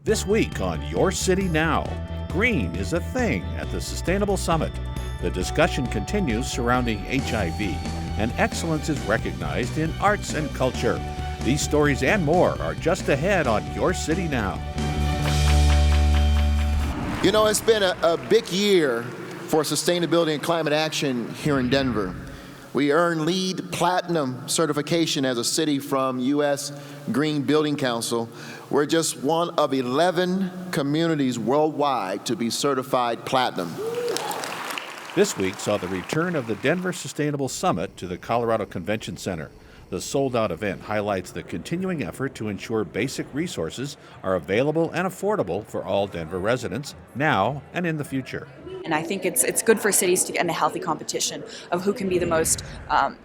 This week on Your City Now, green is a thing at the Sustainable Summit. The discussion continues surrounding HIV, and excellence is recognized in arts and culture. These stories and more are just ahead on Your City Now. You know, it's been a big year for sustainability and climate action here in Denver. We earned LEED Platinum certification as a city from U.S. Green Building Council. We're just one of 11 communities worldwide to be certified platinum. This week saw the return of the Denver Sustainable Summit to the Colorado Convention Center. The sold-out event highlights the continuing effort to ensure basic resources are available and affordable for all Denver residents now and in the future. And I think it's good for cities to get in a healthy competition of who can be the most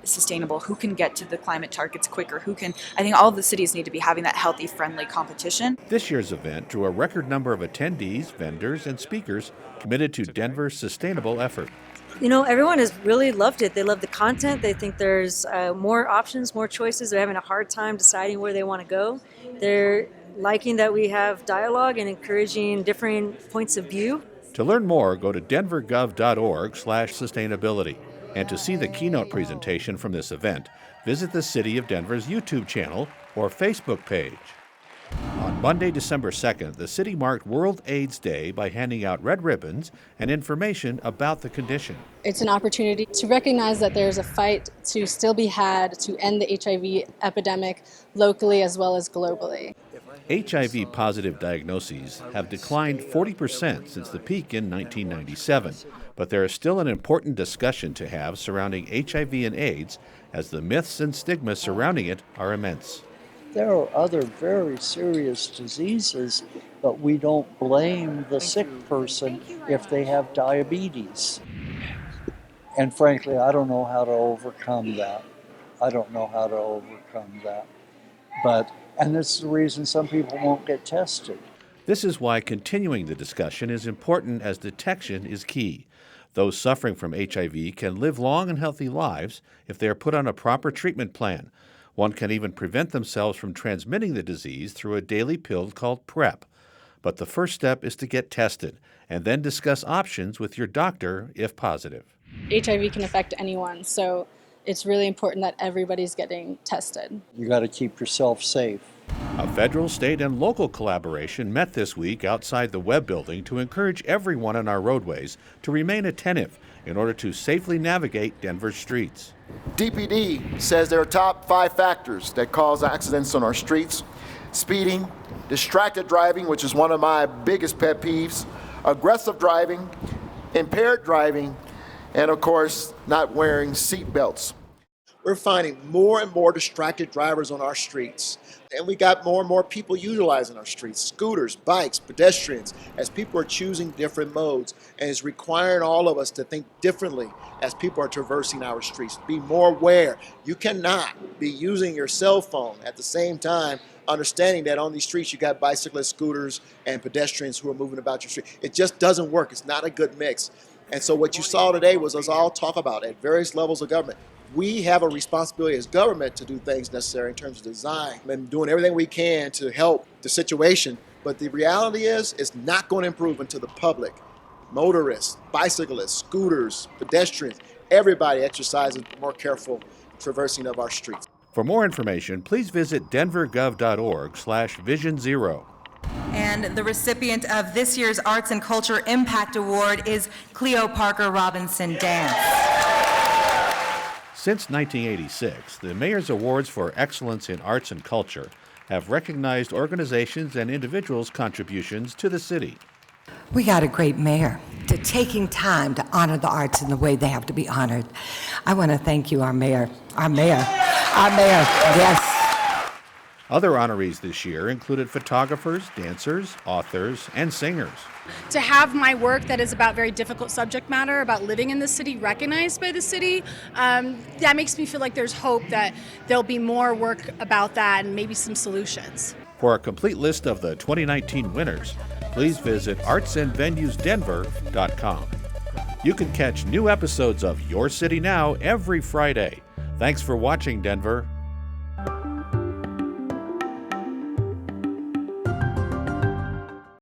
sustainable, who can get to the climate targets quicker, I think all of the cities need to be having that healthy, friendly competition. This year's event drew a record number of attendees, vendors, and speakers committed to Denver's sustainable effort. You know, everyone has really loved it. They love the content. They think there's more options, more choices. They're having a hard time deciding where they want to go. They're liking that we have dialogue and encouraging different points of view. To learn more, go to denvergov.org/sustainability. And to see the keynote presentation from this event, visit the City of Denver's YouTube channel or Facebook page. On Monday, December 2nd, the city marked World AIDS Day by handing out red ribbons and information about the condition. It's an opportunity to recognize that there's a fight to still be had to end the HIV epidemic locally as well as globally. HIV-positive diagnoses have declined 40% since the peak in 1997, but there is still an important discussion to have surrounding HIV and AIDS, as the myths and stigma surrounding it are immense. There are other very serious diseases, but we don't blame the sick person if they have diabetes. And frankly, I don't know how to overcome that. And this is the reason some people won't get tested. This is why continuing the discussion is important, as detection is key. Those suffering from HIV can live long and healthy lives if they are put on a proper treatment plan. One can even prevent themselves from transmitting the disease through a daily pill called PrEP. But the first step is to get tested and then discuss options with your doctor if positive. HIV can affect anyone, so it's really important that everybody's getting tested. You got to keep yourself safe. A federal, state, and local collaboration met this week outside the Webb Building to encourage everyone on our roadways to remain attentive in order to safely navigate Denver's streets. DPD says there are top 5 factors that cause accidents on our streets: speeding, distracted driving, which is one of my biggest pet peeves, aggressive driving, impaired driving, and of course, not wearing seat belts. We're finding more and more distracted drivers on our streets. And we got more and more people utilizing our streets: scooters, bikes, pedestrians, as people are choosing different modes. And it's requiring all of us to think differently as people are traversing our streets. Be more aware. You cannot be using your cell phone at the same time, understanding that on these streets you got bicyclists, scooters, and pedestrians who are moving about your street. It just doesn't work. It's not a good mix. And so what you saw today was us all talk about at various levels of government. We have a responsibility as government to do things necessary in terms of design and doing everything we can to help the situation. But the reality is, it's not going to improve until the public, motorists, bicyclists, scooters, pedestrians, everybody exercises more careful traversing of our streets. For more information, please visit denvergov.org/vision0. And the recipient of this year's Arts and Culture Impact Award is Cleo Parker Robinson Dance. Since 1986, the Mayor's Awards for Excellence in Arts and Culture have recognized organizations and individuals' contributions to the city. We got a great mayor to taking time to honor the arts in the way they have to be honored. I want to thank you, our mayor, yes. Other honorees this year included photographers, dancers, authors, and singers. To have my work that is about very difficult subject matter, about living in the city, recognized by the city, that makes me feel like there's hope that there'll be more work about that and maybe some solutions. For a complete list of the 2019 winners, please visit artsandvenusdenver.com. You can catch new episodes of Your City Now every Friday. Thanks for watching, Denver.